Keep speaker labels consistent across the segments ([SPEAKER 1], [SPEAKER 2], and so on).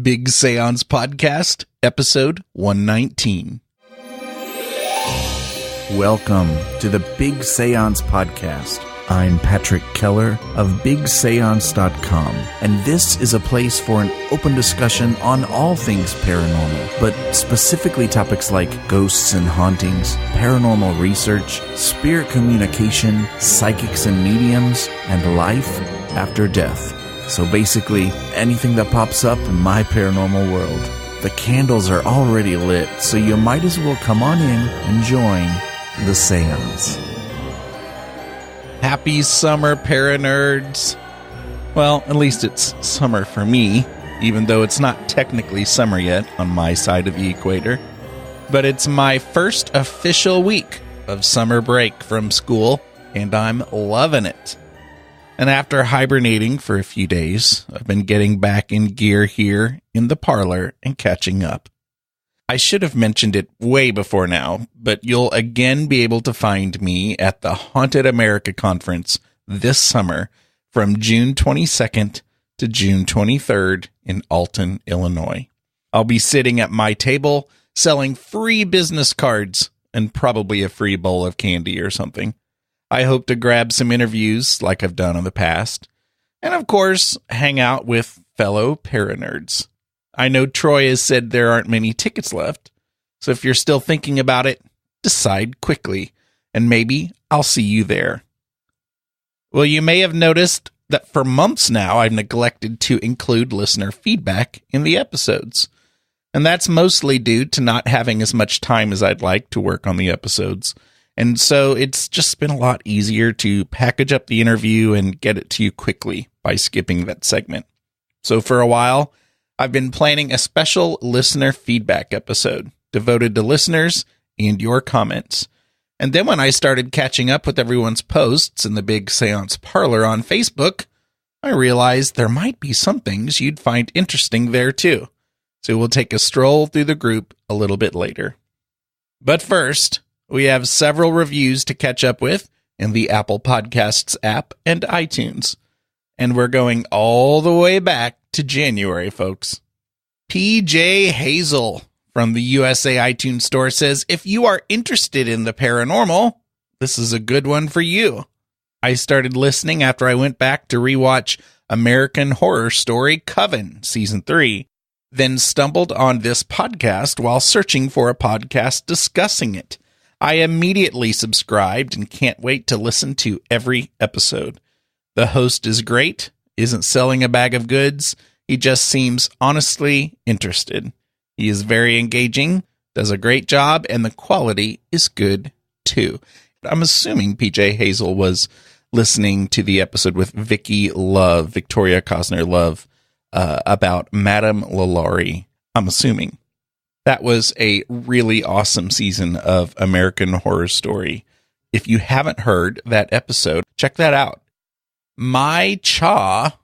[SPEAKER 1] Big Seance Podcast, Episode 119.
[SPEAKER 2] Welcome to the Big Seance Podcast. I'm Patrick Keller of BigSeance.com, and this is a place for an open discussion on all things paranormal, but specifically topics like ghosts and hauntings, paranormal research, spirit communication, psychics and mediums, and life after death. So basically, anything that pops up in my paranormal world. The candles are already lit, so you might as well come on in and join the seance.
[SPEAKER 1] Happy summer, paranerds. Well, at least it's summer for me, even though it's not technically summer yet on my side of the equator. But it's my first official week of summer break from school, and I'm loving it. And after hibernating for a few days, I've been getting back in gear here in the parlor and catching up. I should have mentioned it way before now, but you'll again be able to find me at the Haunted America Conference this summer from June 22nd to June 23rd in Alton, Illinois. I'll be sitting at my table selling free business cards and probably a free bowl of candy or something. I hope to grab some interviews like I've done in the past, and of course, hang out with fellow paranerds. I know Troy has said there aren't many tickets left, so if you're still thinking about it, decide quickly, and maybe I'll see you there. Well, you may have noticed that for months now, I've neglected to include listener feedback in the episodes, and that's mostly due to not having as much time as I'd like to work on the episodes. And so it's just been a lot easier to package up the interview and get it to you quickly by skipping that segment. So for a while, I've been planning a special listener feedback episode devoted to listeners and your comments. And then when I started catching up with everyone's posts in the Big Seance Parlor on Facebook, I realized there might be some things you'd find interesting there too. So we'll take a stroll through the group a little bit later. But first, we have several reviews to catch up with in the Apple Podcasts app and iTunes. And we're going all the way back to January, folks. PJ Hazel from the USA iTunes Store says, if you are interested in the paranormal, this is a good one for you. I started listening after I went back to rewatch American Horror Story Coven Season 3, then stumbled on this podcast while searching for a podcast discussing it. I immediately subscribed and can't wait to listen to every episode. The host is great, isn't selling a bag of goods. He just seems honestly interested. He is very engaging, does a great job, and the quality is good too. I'm assuming PJ Hazel was listening to the episode with Victoria Cosner Love, about Madame Lalaurie. I'm assuming. That was a really awesome season of American Horror Story. If you haven't heard that episode, check that out. My Cha,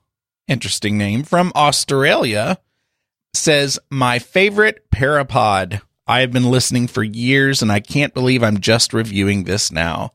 [SPEAKER 1] interesting name, from Australia, says, my favorite parapod. I have been listening for years, and I can't believe I'm just reviewing this now.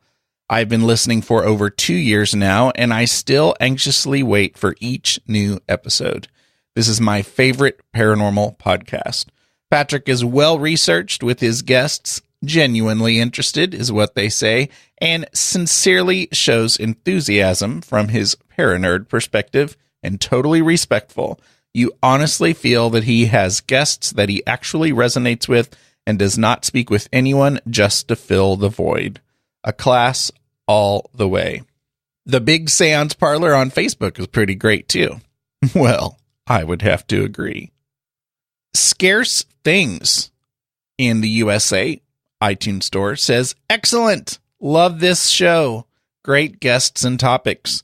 [SPEAKER 1] I've been listening for over 2 years now, and I still anxiously wait for each new episode. This is my favorite paranormal podcast. Patrick is well-researched with his guests, genuinely interested is what they say, and sincerely shows enthusiasm from his paranerd perspective and totally respectful. You honestly feel that he has guests that he actually resonates with and does not speak with anyone just to fill the void. A class all the way. The Big Seance Parlor on Facebook is pretty great too. Well, I would have to agree. Scarce Things in the USA iTunes Store says, excellent. Love this show. Great guests and topics.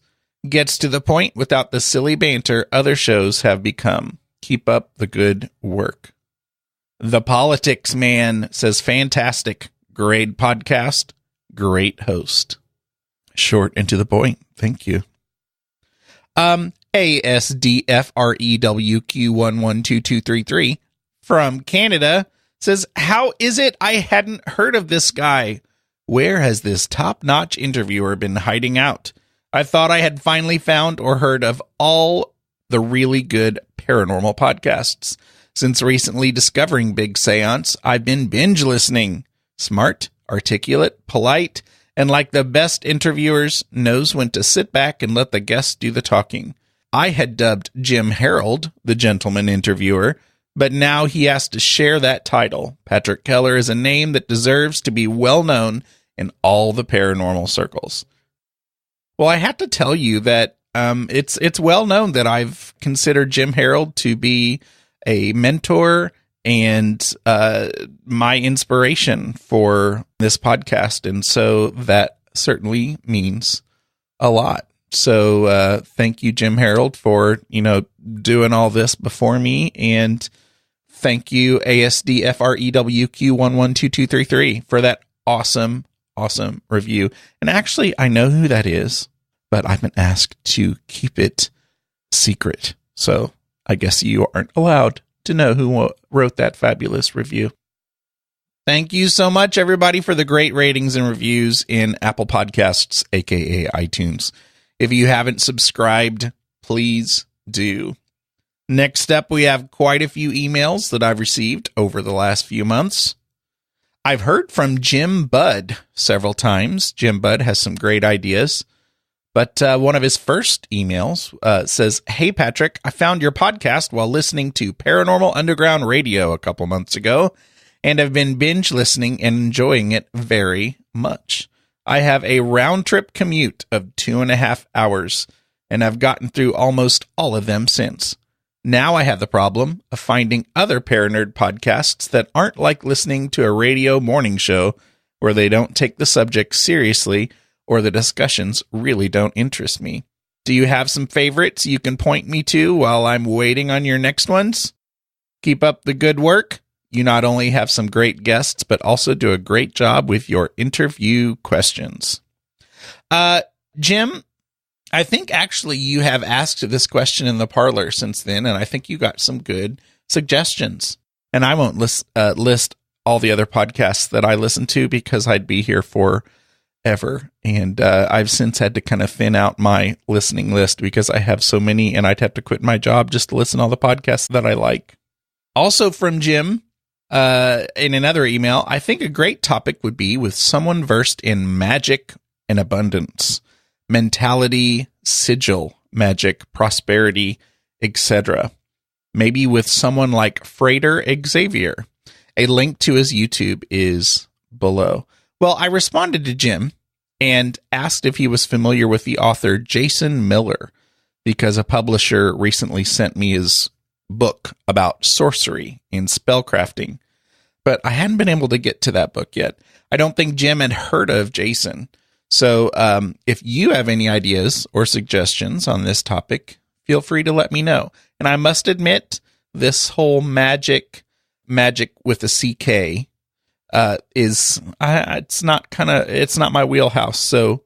[SPEAKER 1] Gets to the point without the silly banter other shows have become. Keep up the good work. The Politics Man says, fantastic. Great podcast. Great host. Short and to the point. Thank you. ASDFREWQ112233 from Canada says, how is it I hadn't heard of this guy? Where has this top-notch interviewer been hiding out? I thought I had finally found or heard of all the really good paranormal podcasts. Since recently discovering Big Seance, I've been binge listening. Smart, articulate, polite, and like the best interviewers, knows when to sit back and let the guests do the talking. I had dubbed Jim Harold the gentleman interviewer, but now he has to share that title. Patrick Keller is a name that deserves to be well known in all the paranormal circles. Well, I have to tell you that it's well known that I've considered Jim Harold to be a mentor and my inspiration for this podcast. And so that certainly means a lot. So thank you, Jim Harold, for, doing all this before me. And thank you, ASDFREWQ112233, for that awesome review. And actually, I know who that is, but I've been asked to keep it secret. So I guess you aren't allowed to know who wrote that fabulous review. Thank you so much, everybody, for the great ratings and reviews in Apple Podcasts, aka iTunes. If you haven't subscribed, please do. Next up, we have quite a few emails that I've received over the last few months. I've heard from Jim Budd several times. Jim Budd has some great ideas. But one of his first emails says, "Hey, Patrick, I found your podcast while listening to Paranormal Underground Radio a couple months ago, and have been binge listening and enjoying it very much. I have a round-trip commute of 2.5 hours, and I've gotten through almost all of them since. Now I have the problem of finding other paranerd podcasts that aren't like listening to a radio morning show where they don't take the subject seriously or the discussions really don't interest me. Do you have some favorites you can point me to while I'm waiting on your next ones? Keep up the good work. You not only have some great guests, but also do a great job with your interview questions." Jim, I think actually you have asked this question in the Parlor since then, and I think you got some good suggestions. And I won't list all the other podcasts that I listen to because I'd be here forever. And I've since had to kind of thin out my listening list because I have so many, and I'd have to quit my job just to listen to all the podcasts that I like. Also from Jim, in another email, I think a great topic would be with someone versed in magic and abundance, mentality, sigil, magic, prosperity, etc. Maybe with someone like Frater Xavier. A link to his YouTube is below. Well, I responded to Jim and asked if he was familiar with the author Jason Miller, because a publisher recently sent me his book about sorcery and spellcrafting, but I hadn't been able to get to that book yet. I don't think Jim had heard of Jason. So if you have any ideas or suggestions on this topic, feel free to let me know. And I must admit, this whole magic with a CK it's not my wheelhouse. So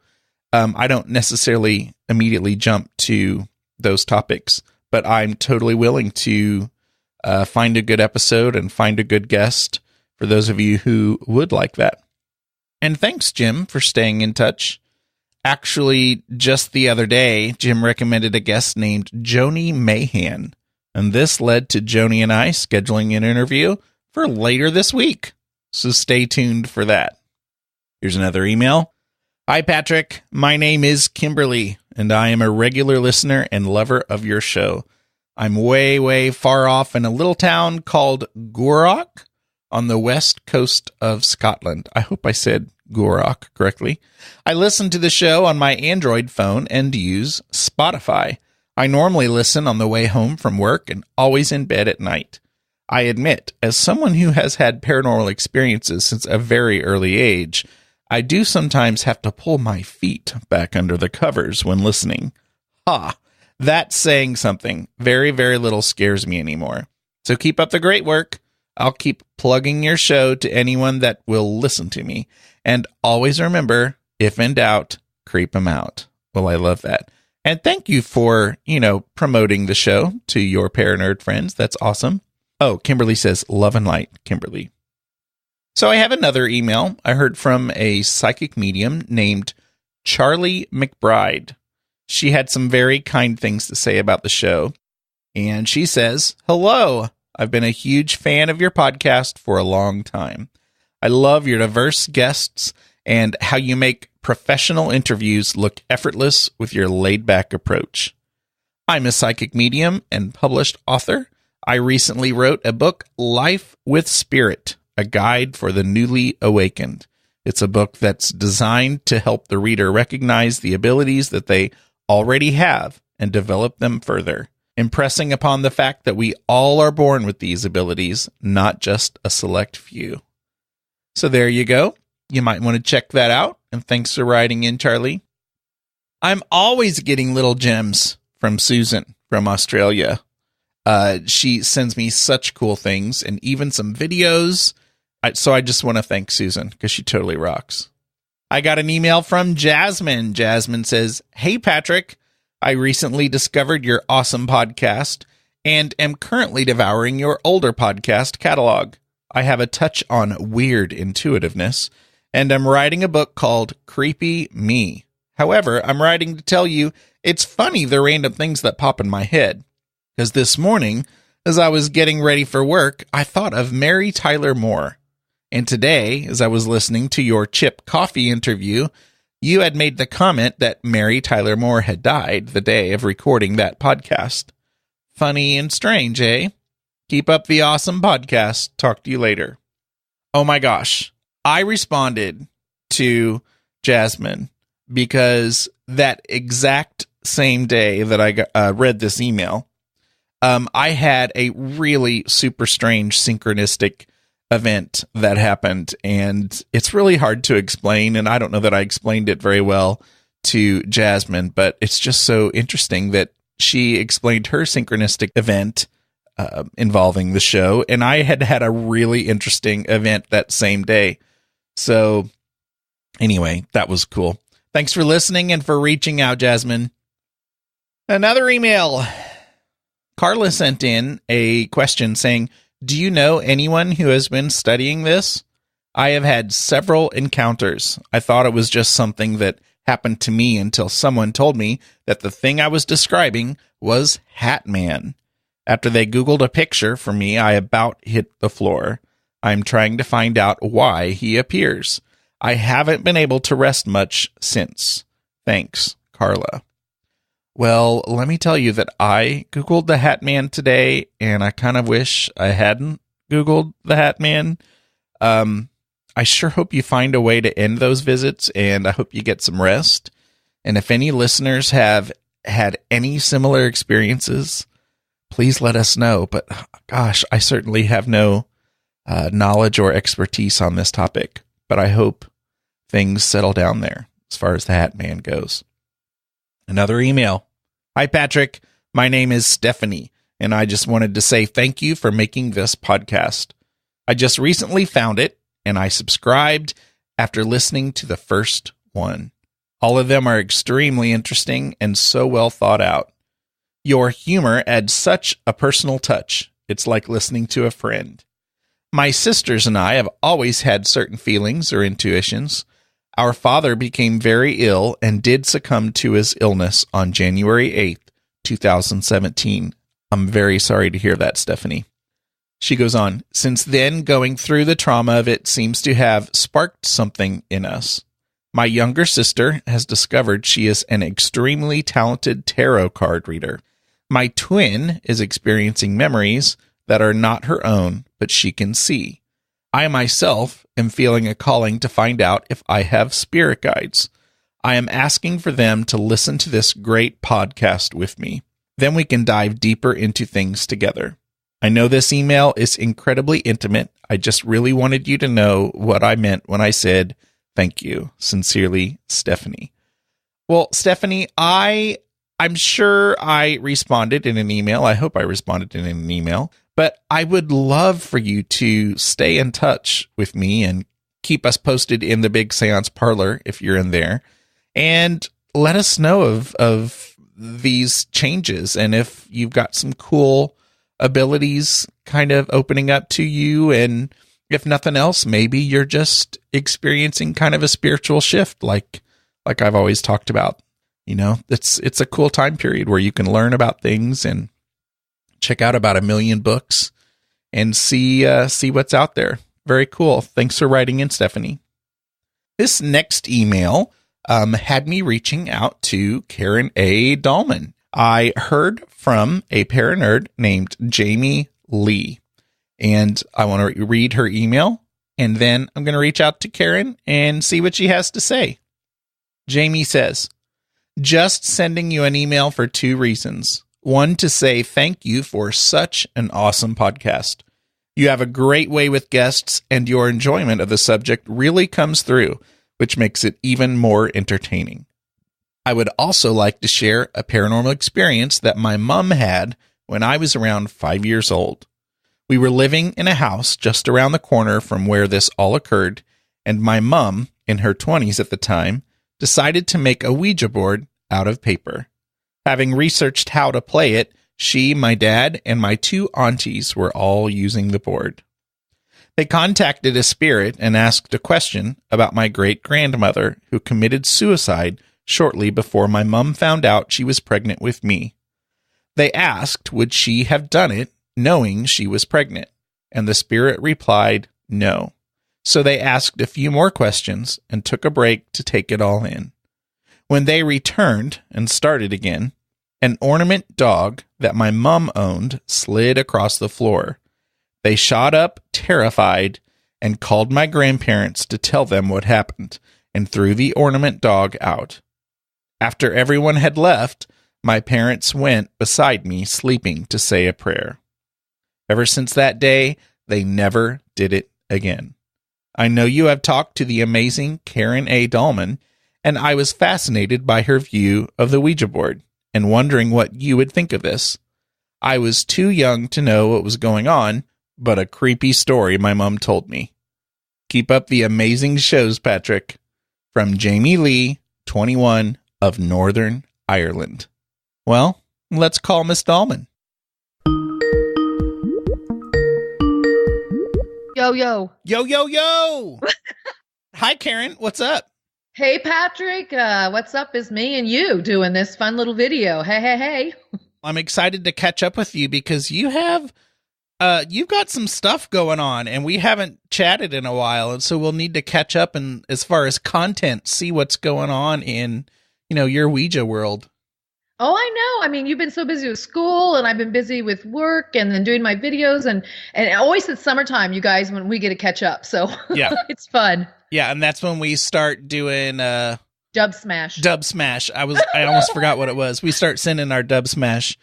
[SPEAKER 1] I don't necessarily immediately jump to those topics, but I'm totally willing to find a good episode and find a good guest for those of you who would like that. And thanks, Jim, for staying in touch. Actually, just the other day, Jim recommended a guest named Joni Mahan, and this led to Joni and I scheduling an interview for later this week. So stay tuned for that. Here's another email. "Hi, Patrick. My name is Kimberly, and I am a regular listener and lover of your show. I'm way, way far off in a little town called Gourock on the west coast of Scotland. I hope I said Gourock correctly. I listen to the show on my Android phone and use Spotify. I normally listen on the way home from work and always in bed at night. I admit, as someone who has had paranormal experiences since a very early age, I do sometimes have to pull my feet back under the covers when listening. Ha! That's saying something. Very, very little scares me anymore. So keep up the great work. I'll keep plugging your show to anyone that will listen to me. And always remember, if in doubt, creep 'em out." Well, I love that. And thank you for, promoting the show to your paranerd friends. That's awesome. Oh, Kimberly says, "Love and light, Kimberly." So I have another email. I heard from a psychic medium named Charlie McBride. She had some very kind things to say about the show. And she says, "Hello, I've been a huge fan of your podcast for a long time. I love your diverse guests and how you make professional interviews look effortless with your laid-back approach. I'm a psychic medium and published author. I recently wrote a book, Life with Spirit, a guide for the newly awakened. It's a book that's designed to help the reader recognize the abilities that they already have and develop them further, impressing upon the fact that we all are born with these abilities, not just a select few." So there you go. You might want to check that out. And thanks for writing in, Charlie. I'm always getting little gems from Susan from Australia. She sends me such cool things and even some videos. So I just want to thank Susan because she totally rocks. I got an email from Jasmine. Jasmine says, "Hey, Patrick, I recently discovered your awesome podcast and am currently devouring your older podcast catalog. I have a touch on weird intuitiveness, and I'm writing a book called Creepy Me. However, I'm writing to tell you it's funny the random things that pop in my head. Because this morning, as I was getting ready for work, I thought of Mary Tyler Moore. And today, as I was listening to your Chip Coffee interview, you had made the comment that Mary Tyler Moore had died the day of recording that podcast. Funny and strange, eh? Keep up the awesome podcast. Talk to you later." Oh my gosh. I responded to Jasmine because that exact same day that I read this email, I had a really super strange synchronistic event that happened, and it's really hard to explain, and I don't know that I explained it very well to Jasmine, but it's just so interesting that she explained her synchronistic event involving the show, and I had a really interesting event that same day. So anyway, that was cool. Thanks for listening and for reaching out, Jasmine. Another email. Carla sent in a question saying, "Do you know anyone who has been studying this? I have had several encounters. I thought it was just something that happened to me until someone told me that the thing I was describing was Hat Man. After they Googled a picture for me, I about hit the floor. I'm trying to find out why he appears. I haven't been able to rest much since. Thanks, Carla." Well, let me tell you that I Googled the Hat Man today, and I kind of wish I hadn't Googled the Hat Man. I sure hope you find a way to end those visits, and I hope you get some rest. And if any listeners have had any similar experiences, please let us know. But gosh, I certainly have no knowledge or expertise on this topic, but I hope things settle down there as far as the Hat Man goes. Another email. "Hi, Patrick. My name is Stephanie, and I just wanted to say thank you for making this podcast. I just recently found it, and I subscribed after listening to the first one. All of them are extremely interesting and so well thought out. Your humor adds such a personal touch. It's like listening to a friend. My sisters and I have always had certain feelings or intuitions. Our father became very ill and did succumb to his illness on January 8th, 2017. I'm very sorry to hear that, Stephanie." She goes on, "Since then, going through the trauma of it seems to have sparked something in us. My younger sister has discovered she is an extremely talented tarot card reader. My twin is experiencing memories that are not her own, but she can see. I myself am feeling a calling to find out if I have spirit guides. I am asking for them to listen to this great podcast with me. Then we can dive deeper into things together. I know this email is incredibly intimate. I just really wanted you to know what I meant when I said thank you. Sincerely, Stephanie." Well, Stephanie, I'm sure I responded in an email. I hope I responded in an email. But I would love for you to stay in touch with me and keep us posted in the Big Seance Parlor if you're in there. And let us know of these changes and if you've got some cool abilities kind of opening up to you. And if nothing else, maybe you're just experiencing kind of a spiritual shift like I've always talked about. You know, it's a cool time period where you can learn about things and check out about 1 million books and see what's out there. Very cool. Thanks for writing in, Stephanie. This next email had me reaching out to Karen A. Dahlman. I heard from a paranerd named Jamie-Leigh, and I want to read her email, and then I'm going to reach out to Karen and see what she has to say. Jamie says, just sending you an email for 2 reasons. One, to say thank you for such an awesome podcast. You have a great way with guests, and your enjoyment of the subject really comes through, which makes it even more entertaining. I would also like to share a paranormal experience that my mom had when I was around 5 years old. We were living in a house just around the corner from where this all occurred, and my mom, in her 20s at the time, decided to make a Ouija board out of paper. Having researched how to play it, she, my dad, and my 2 aunties were all using the board. They contacted a spirit and asked a question about my great-grandmother who committed suicide shortly before my mom found out she was pregnant with me. They asked would she have done it knowing she was pregnant, and the spirit replied no. So they asked a few more questions and took a break to take it all in. When they returned and started again, an ornament dog that my mom owned slid across the floor. They shot up, terrified, and called my grandparents to tell them what happened, and threw the ornament dog out. After everyone had left, my parents went beside me sleeping to say a prayer. Ever since that day, they never did it again. I know you have talked to the amazing Karen A. Dahlman, and I was fascinated by her view of the Ouija board and wondering what you would think of this. I was too young to know what was going on, but a creepy story my mom told me. Keep up the amazing shows, Patrick. From Jamie-Leigh, 21, of Northern Ireland. Well, let's call Miss Dahlman.
[SPEAKER 3] Yo, yo.
[SPEAKER 1] Yo, yo, yo! Hi, Karen. What's up?
[SPEAKER 3] Hey, Patrick. What's up is me and you doing this fun little video. Hey, hey, hey.
[SPEAKER 1] I'm excited to catch up with you because you've got some stuff going on, and we haven't chatted in a while, and so we'll need to catch up and, as far as content, see what's going on in, your Ouija world.
[SPEAKER 3] Oh, I know. I mean, you've been so busy with school, and I've been busy with work and then doing my videos, and always it's summertime, you guys, when we get to catch up. So yeah, it's fun.
[SPEAKER 1] Yeah, and that's when we start doing
[SPEAKER 3] Dub Smash.
[SPEAKER 1] Dub Smash. I almost forgot what it was. We start sending our Dub Smash.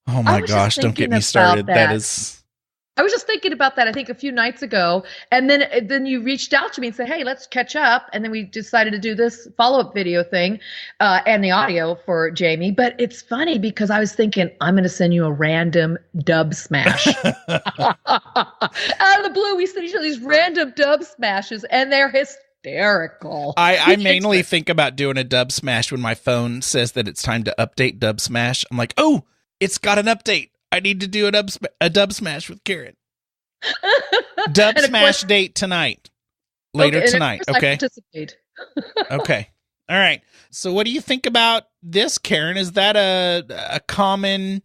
[SPEAKER 1] Oh my gosh, don't get me started.
[SPEAKER 3] I was just thinking about that, I think, a few nights ago. And then you reached out to me and said, hey, let's catch up. And then we decided to do this follow-up video thing and the audio for Jamie. But it's funny because I was thinking, I'm going to send you a random dub smash. Out of the blue, we send each other these random dub smashes, and they're hysterical.
[SPEAKER 1] I mainly think about doing a dub smash when my phone says that it's time to update dub smash. I'm like, oh, it's got an update. I need to do a dub smash with Karen. Dub smash date tonight. Later tonight. Okay. Okay. All right. So what do you think about this, Karen? Is that a common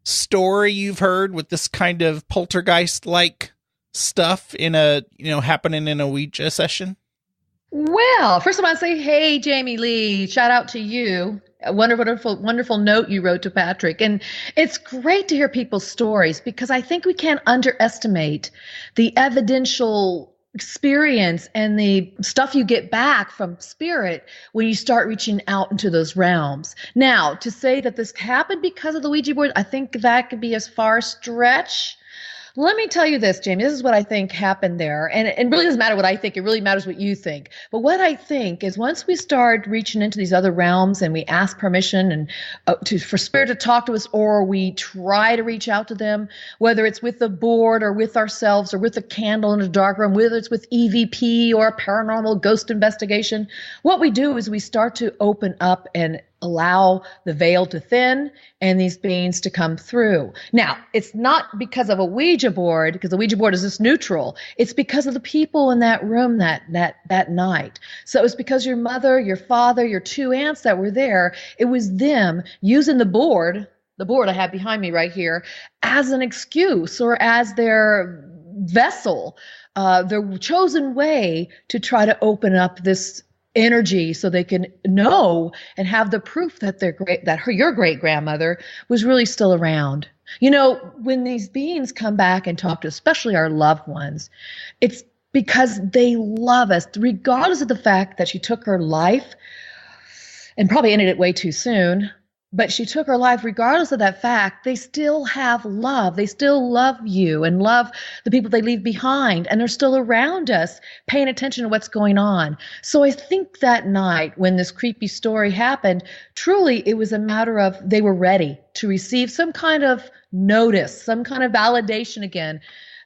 [SPEAKER 1] story you've heard with this kind of poltergeist-like stuff happening in a Ouija session?
[SPEAKER 3] Well, first of all, I say, hey, Jamie-Leigh, shout out to you. A wonderful note you wrote to Patrick. And it's great to hear people's stories because I think we can't underestimate the evidential experience and the stuff you get back from spirit when you start reaching out into those realms. Now, to say that this happened because of the Ouija board, I think that could be as far a stretch. Let me tell you this, Jamie. This is what I think happened there. And it really doesn't matter what I think. It really matters what you think. But what I think is once we start reaching into these other realms and we ask permission and for spirit to talk to us, or we try to reach out to them, whether it's with the board or with ourselves or with a candle in a dark room, whether it's with EVP or a paranormal ghost investigation, what we do is we start to open up and allow the veil to thin and these beings to come through. Now, it's not because of a Ouija board, because the Ouija board is just neutral. It's because of the people in that room that night. So it's because your mother, your father, your two aunts that were there, it was them using the board the board I have behind me right here, as an excuse or as their vessel, their chosen way to try to open up this energy so they can know and have the proof that your great grandmother was really still around. You know, when these beings come back and talk to, especially our loved ones, it's because they love us, regardless of the fact that she took her life and probably ended it way too soon. But she took her life, regardless of that fact, they still have love. They still love you and love the people they leave behind. And they're still around us, paying attention to what's going on. So I think that night when this creepy story happened, truly it was a matter of they were ready to receive some kind of notice, some kind of validation again,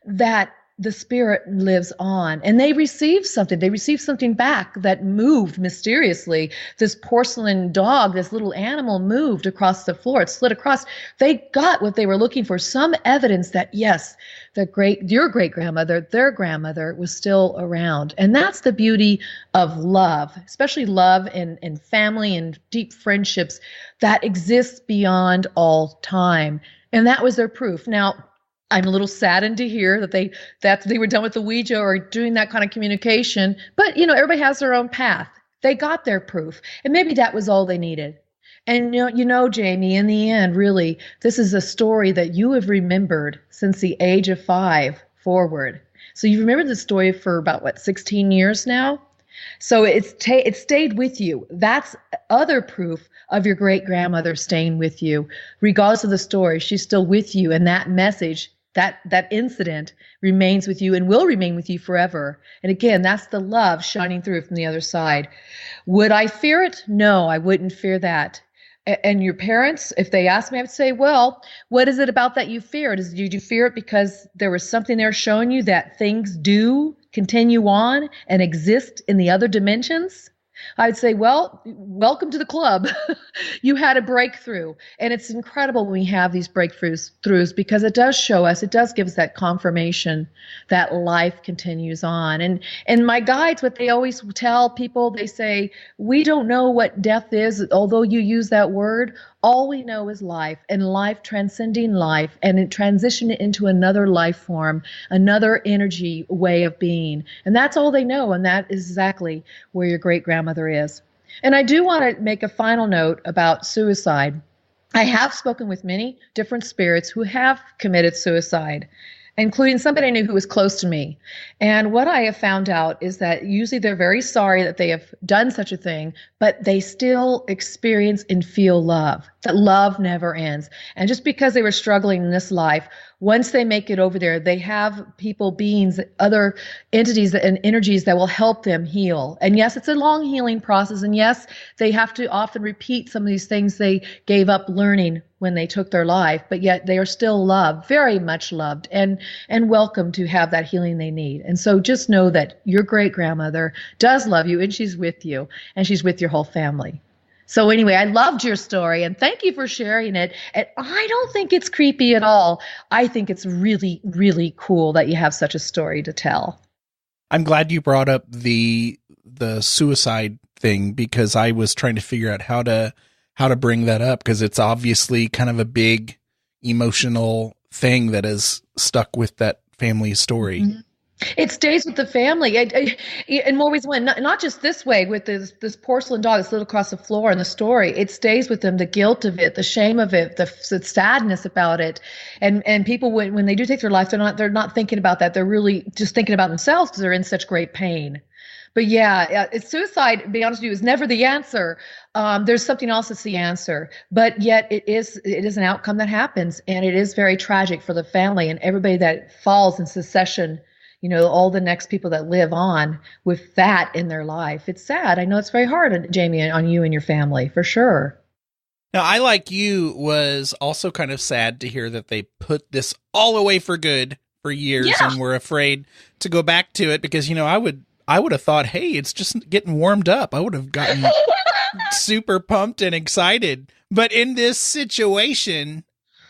[SPEAKER 3] that the spirit lives on. And they received something. They received something back that moved mysteriously. This porcelain dog, this little animal, moved across the floor. It slid across. They got what they were looking for, some evidence that, yes, your great-grandmother, their grandmother, was still around. And that's the beauty of love, especially love and family and deep friendships that exist beyond all time. And that was their proof. Now, I'm a little saddened to hear that they were done with the Ouija or doing that kind of communication. But, you know, everybody has their own path. They got their proof. And maybe that was all they needed. And, you know, Jamie, in the end, really, this is a story that you have remembered since the age of 5 forward. So you've remembered the story for about, 16 years now? So it stayed with you. That's other proof of your great-grandmother staying with you. Regardless of the story, she's still with you. And that message, that incident remains with you and will remain with you forever. And again, that's the love shining through from the other side. Would I fear it? No, I wouldn't fear that. And your parents, if they asked me, I would say, well, what is it about that you fear? Did you fear it because there was something there showing you that things do continue on and exist in the other dimensions? I'd say, well, welcome to the club. You had a breakthrough. And it's incredible when we have these breakthroughs because it does show us, it does give us that confirmation that life continues on. And my guides, what they always tell people, they say, we don't know what death is, although you use that word. All we know is life, and life transcending life, and it transitioned into another life form, another energy way of being. And that's all they know, and that is exactly where your great-grandmother is. And I do want to make a final note about suicide. I have spoken with many different spirits who have committed suicide, including somebody I knew who was close to me. And what I have found out is that usually they're very sorry that they have done such a thing, but they still experience and feel love. That love never ends. And just because they were struggling in this life, once they make it over there, they have people, beings, other entities and energies that will help them heal. And yes, it's a long healing process. And yes, they have to often repeat some of these things they gave up learning when they took their life, but yet they are still loved, very much loved, and welcome to have that healing they need. And so just know that your great-grandmother does love you, and she's with you, and she's with your whole family. So anyway, I loved your story, and thank you for sharing it. And I don't think it's creepy at all. I think it's really, really cool that you have such a story to tell.
[SPEAKER 1] I'm glad you brought up the suicide thing, because I was trying to figure out how to bring that up, because it's obviously kind of a big emotional thing that is stuck with that family story. Mm-hmm.
[SPEAKER 3] It stays with the family in more ways than one, not just this way with this porcelain dog that slid across the floor in the story. It stays with them, the guilt of it, the shame of it, the sadness about it. And people, when they do take their life, they're not thinking about that. They're really just thinking about themselves because they're in such great pain. But yeah, suicide, to be honest with you, is never the answer. There's something else that's the answer. But yet it is an outcome that happens, and it is very tragic for the family and everybody that falls in succession. You know, all the next people that live on with that in their life. It's sad. I know it's very hard, Jamie, on you and your family, for sure.
[SPEAKER 1] Now, I, like you, was also kind of sad to hear that they put this all away for good for years and were afraid to go back to it because, you know, I would have thought, hey, it's just getting warmed up. I would have gotten super pumped and excited. But in this situation,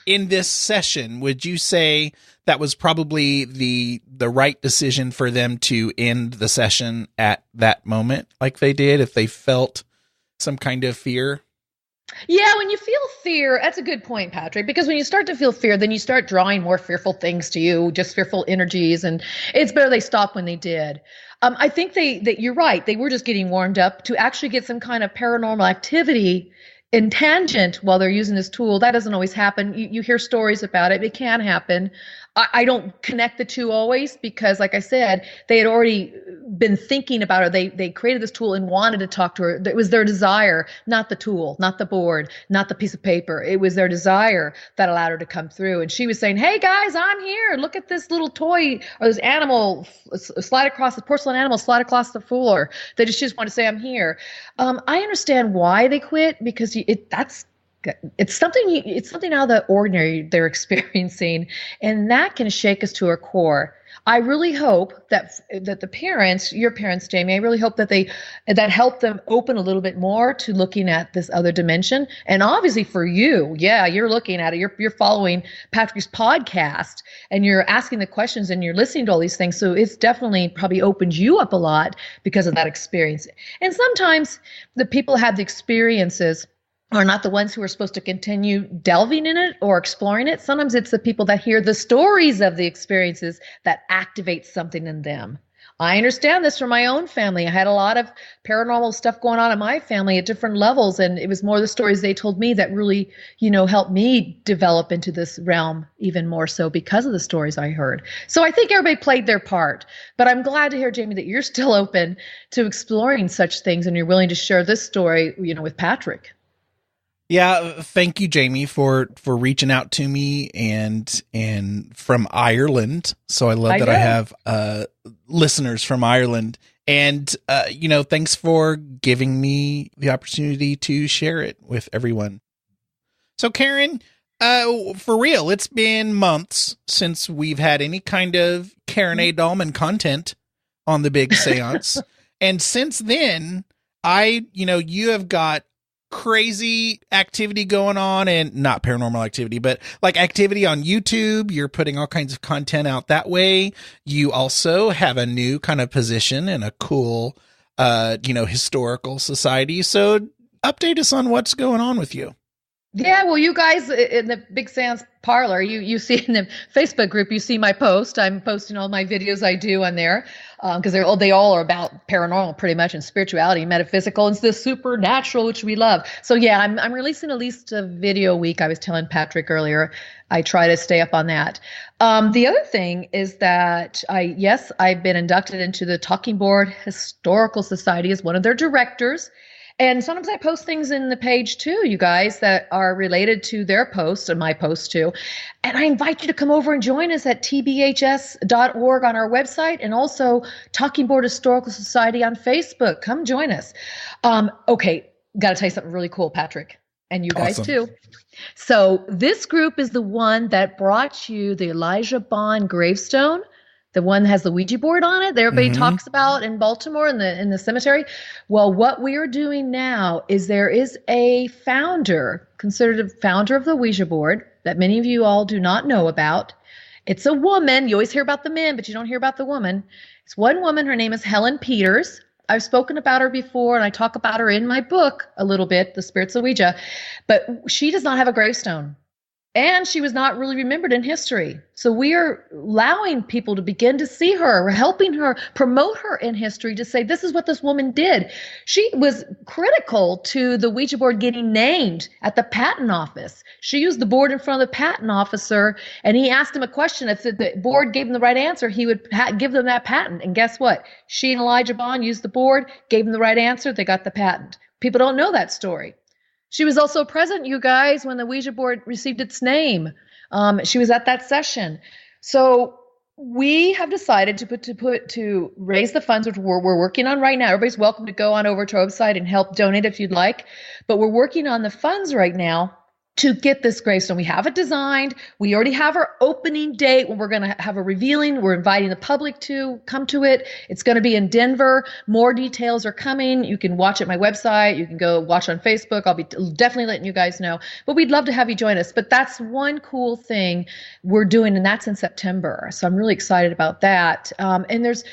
[SPEAKER 1] in this session, would you say that was probably the right decision for them to end the session at that moment like they did, if they felt some kind of fear?
[SPEAKER 3] Yeah, when you feel fear, that's a good point, Patrick, because when you start to feel fear, then you start drawing more fearful things to you, just fearful energies, and it's better they stopped when they did. I think that you're right. They were just getting warmed up to actually get some kind of paranormal activity in tangent while they're using this tool. That doesn't always happen. You hear stories about it. It can happen. I don't connect the two always because, like I said, they had already been thinking about her. They created this tool and wanted to talk to her. It was their desire, not the tool, not the board, not the piece of paper. It was their desire that allowed her to come through. And she was saying, "Hey guys, I'm here. Look at this little toy or this animal slide across the porcelain animal slide across the floor." They just want to say, "I'm here." I understand why they quit because it's something out of the ordinary they're experiencing, and that can shake us to our core. I really hope that the parents, your parents, Jamie, I really hope that help them open a little bit more to looking at this other dimension. And obviously for you, yeah, you're looking at it. You're following Patrick's podcast and you're asking the questions and you're listening to all these things. So it's definitely probably opened you up a lot because of that experience. And sometimes the people have the experiences are not the ones who are supposed to continue delving in it or exploring it. Sometimes it's the people that hear the stories of the experiences that activate something in them. I understand this from my own family. I had a lot of paranormal stuff going on in my family at different levels, and it was more the stories they told me that really, helped me develop into this realm even more so because of the stories I heard. So I think everybody played their part, but I'm glad to hear, Jamie, that you're still open to exploring such things and you're willing to share this story, with Patrick.
[SPEAKER 1] Yeah, thank you, Jamie, for reaching out to me and from Ireland. So I love that I have listeners from Ireland, and thanks for giving me the opportunity to share it with everyone. So Karen, for real, it's been months since we've had any kind of Karen A. Dahlman content on the Big Seance, and since then, you have got crazy activity going on, and not paranormal activity, but like activity on YouTube. You're putting all kinds of content out that way. You also have a new kind of position in a cool, historical society. So update us on what's going on with you.
[SPEAKER 3] Yeah, well, you guys in the Big Seance Parlor, you see in the Facebook group, you see my post. I'm posting all my videos I do on there because they all are about paranormal pretty much, and spirituality, metaphysical, and the supernatural, which we love. So yeah, I'm releasing at least a video a week. I was telling Patrick earlier, I try to stay up on that. The other thing is that I've been inducted into the Talking Board Historical Society as one of their directors. And sometimes I post things in the page too, you guys, that are related to their posts and my posts too. And I invite you to come over and join us at tbhs.org on our website, and also Talking Board Historical Society on Facebook. Come join us. Okay, got to tell you something really cool, Patrick, and you guys too. So this group is the one that brought you the Elijah Bond gravestone. The one that has the Ouija board on it that everybody talks about in Baltimore in the cemetery. Well, what we are doing now is there is a founder, considered a founder of the Ouija board, that many of you all do not know about. It's a woman. You always hear about the men, but you don't hear about the woman. It's one woman. Her name is Helen Peters. I've spoken about her before, and I talk about her in my book a little bit, The Spirits of Ouija. But she does not have a gravestone. And she was not really remembered in history. So we are allowing people to begin to see her. We're helping her, promote her in history, to say, this is what this woman did. She was critical to the Ouija board getting named at the patent office. She used the board in front of the patent officer, and he asked him a question. If the board gave him the right answer, he would give them that patent. And guess what? She and Elijah Bond used the board, gave them the right answer. They got the patent. People don't know that story. She was also present, you guys, when the Ouija board received its name. She was at that session. So we have decided to raise the funds, which we're working on right now. Everybody's welcome to go on over to our website and help donate if you'd like. But we're working on the funds right now to get this gravestone. We have it designed. We already have our opening date when we're going to have a revealing. We're inviting the public to come to it. It's going to be in Denver. More details are coming. You can watch at my website. You can go watch on Facebook. I'll be definitely letting you guys know. But we'd love to have you join us. But that's one cool thing we're doing, and that's in September. So I'm really excited about that. And there's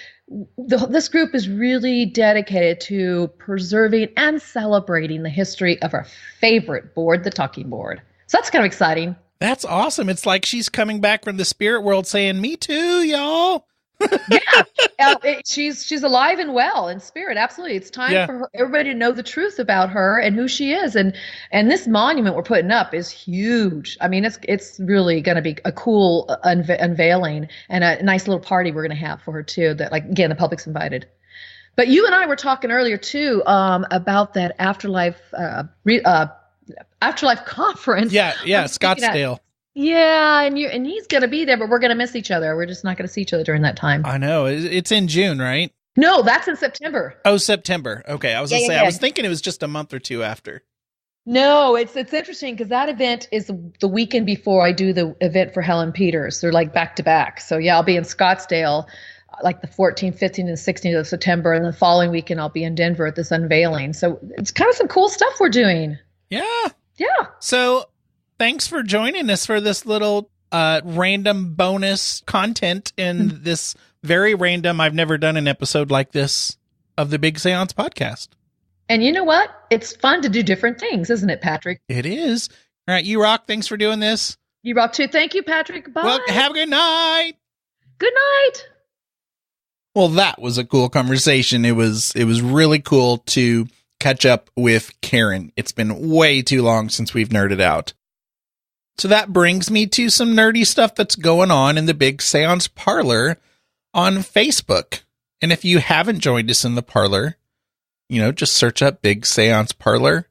[SPEAKER 3] this group is really dedicated to preserving and celebrating the history of our favorite board, the talking board. So that's kind of exciting.
[SPEAKER 1] That's awesome. It's like she's coming back from the spirit world saying, me too, y'all.
[SPEAKER 3] She's alive and well in spirit. Absolutely. It's time for everybody to know the truth about her and who she is. And this monument we're putting up is huge. I mean, it's really going to be a cool unveiling and a nice little party we're going to have for her too. That, like, again, the public's invited. But you and I were talking earlier too about that afterlife conference.
[SPEAKER 1] Yeah, Scottsdale.
[SPEAKER 3] Yeah, and he's going to be there, but we're going to miss each other. We're just not going to see each other during that time.
[SPEAKER 1] I know. It's in June, right?
[SPEAKER 3] No, that's in September.
[SPEAKER 1] Oh, September. Okay, I was going to say, I was thinking it was just a month or two after.
[SPEAKER 3] No, it's interesting because that event is the weekend before I do the event for Helen Peters. They're like back to back. So yeah, I'll be in Scottsdale like the 14th, 15th, and 16th of September. And the following weekend, I'll be in Denver at this unveiling. So it's kind of some cool stuff we're doing.
[SPEAKER 1] Yeah.
[SPEAKER 3] Yeah.
[SPEAKER 1] So thanks for joining us for this little random bonus content in this very random, I've never done an episode like this of the Big Seance podcast.
[SPEAKER 3] And you know what? It's fun to do different things, isn't it, Patrick?
[SPEAKER 1] It is. All right, you rock. Thanks for doing this.
[SPEAKER 3] You rock too. Thank you, Patrick. Bye.
[SPEAKER 1] Well, have a good night.
[SPEAKER 3] Good night.
[SPEAKER 1] Well, that was a cool conversation. It was really cool to catch up with Karen. It's been way too long since we've nerded out. So that brings me to some nerdy stuff that's going on in the Big Seance Parlor on Facebook. And if you haven't joined us in the Parlor, just search up Big Seance Parlor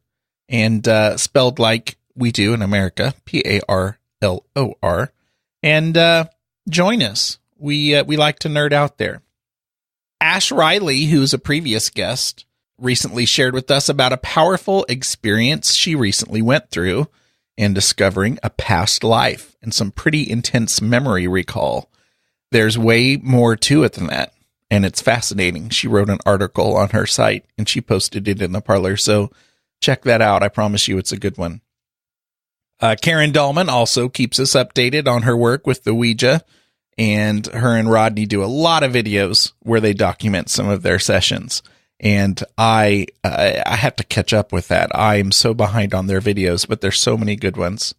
[SPEAKER 1] and spelled like we do in America, Parlor, and join us. We like to nerd out there. Ash Riley, who's a previous guest, recently shared with us about a powerful experience she recently went through in discovering a past life and some pretty intense memory recall. There's way more to it than that, and it's fascinating. She wrote an article on her site, and she posted it in the Parlor, so check that out. I promise you it's a good one. Karen Dahlman also keeps us updated on her work with the Ouija, and her and Rodney do a lot of videos where they document some of their sessions. And I have to catch up with that. I'm so behind on their videos, but there's so many good ones.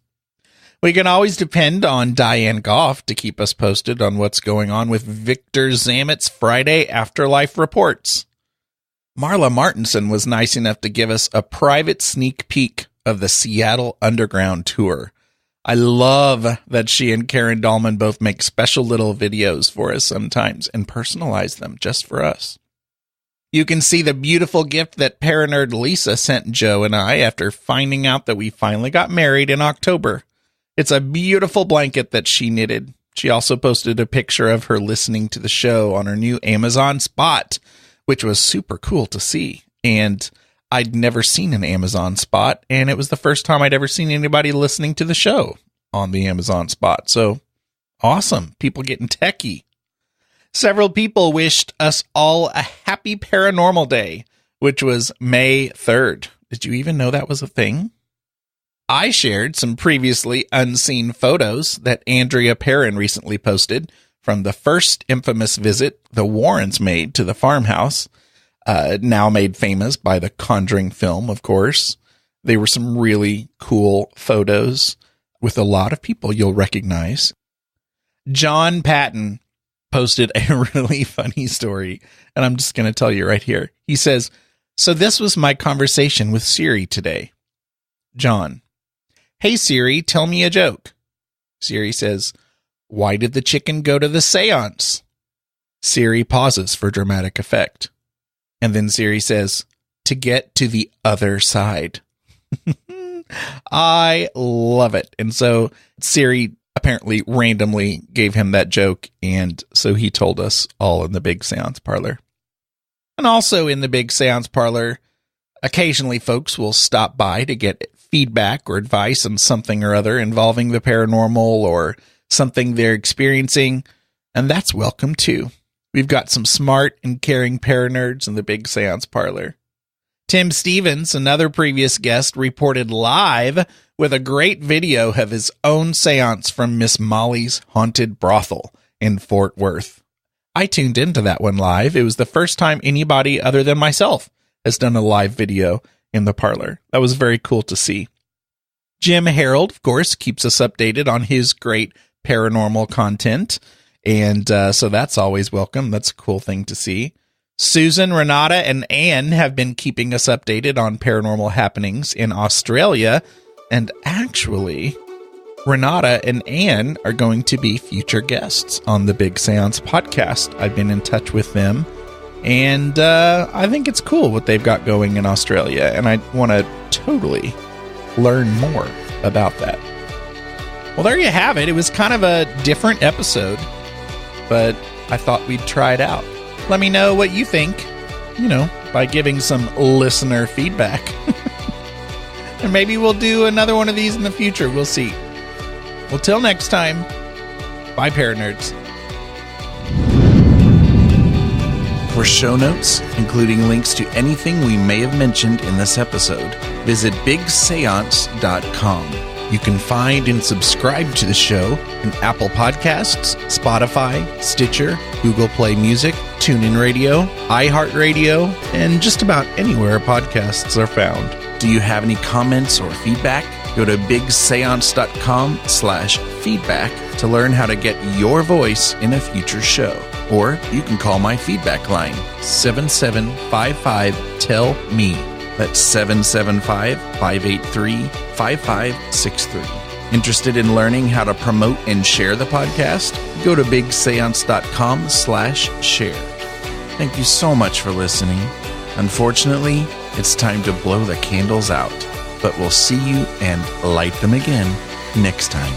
[SPEAKER 1] We can always depend on Diane Goff to keep us posted on what's going on with Victor Zamet's Friday Afterlife reports. Marla Martinson was nice enough to give us a private sneak peek of the Seattle Underground tour. I love that she and Karen Dahlman both make special little videos for us sometimes and personalize them just for us. You can see the beautiful gift that paranerd Lisa sent Joe and I after finding out that we finally got married in October. It's a beautiful blanket that she knitted. She also posted a picture of her listening to the show on her new Amazon Spot, which was super cool to see. And I'd never seen an Amazon Spot, and it was the first time I'd ever seen anybody listening to the show on the Amazon Spot. So awesome. People getting techie. Several people wished us all a happy paranormal day, which was May 3rd. Did you even know that was a thing? I shared some previously unseen photos that Andrea Perrin recently posted from the first infamous visit the Warrens made to the farmhouse, now made famous by the Conjuring film, of course. They were some really cool photos with a lot of people you'll recognize. John Patton posted a really funny story, and I'm just going to tell you right here. He says, "So this was my conversation with Siri today." John: "Hey Siri, tell me a joke." Siri says, "Why did the chicken go to the seance?" Siri pauses for dramatic effect. And then Siri says, "To get to the other side." I love it. And so Siri apparently randomly gave him that joke, and so he told us all in the Big Seance Parlor. And also in the Big Seance Parlor, occasionally folks will stop by to get feedback or advice on something or other involving the paranormal or something they're experiencing, and that's welcome too. We've got some smart and caring paranerds in the Big Seance Parlor. Tim Stevens, another previous guest, reported live with a great video of his own seance from Miss Molly's Haunted Brothel in Fort Worth. I tuned into that one live. It was the first time anybody other than myself has done a live video in the Parlor. That was very cool to see. Jim Harold, of course, keeps us updated on his great paranormal content. And so that's always welcome. That's a cool thing to see. Susan, Renata, and Anne have been keeping us updated on paranormal happenings in Australia. And actually, Renata and Anne are going to be future guests on the Big Seance podcast. I've been in touch with them. And I think it's cool what they've got going in Australia. And I want to totally learn more about that. Well, there you have it. It was kind of a different episode, but I thought we'd try it out. Let me know what you think, by giving some listener feedback. And maybe we'll do another one of these in the future. We'll see. Well, till next time, bye, paranerds.
[SPEAKER 2] For show notes, including links to anything we may have mentioned in this episode, visit bigseance.com. You can find and subscribe to the show in Apple Podcasts, Spotify, Stitcher, Google Play Music, TuneIn Radio, iHeartRadio, and just about anywhere podcasts are found. Do you have any comments or feedback? Go to bigseance.com/feedback to learn how to get your voice in a future show. Or you can call my feedback line, 7755-TELL-ME. That's 775-583-5563. Interested in learning how to promote and share the podcast? Go to bigseance.com/share. Thank you so much for listening. Unfortunately, it's time to blow the candles out, but we'll see you and light them again next time.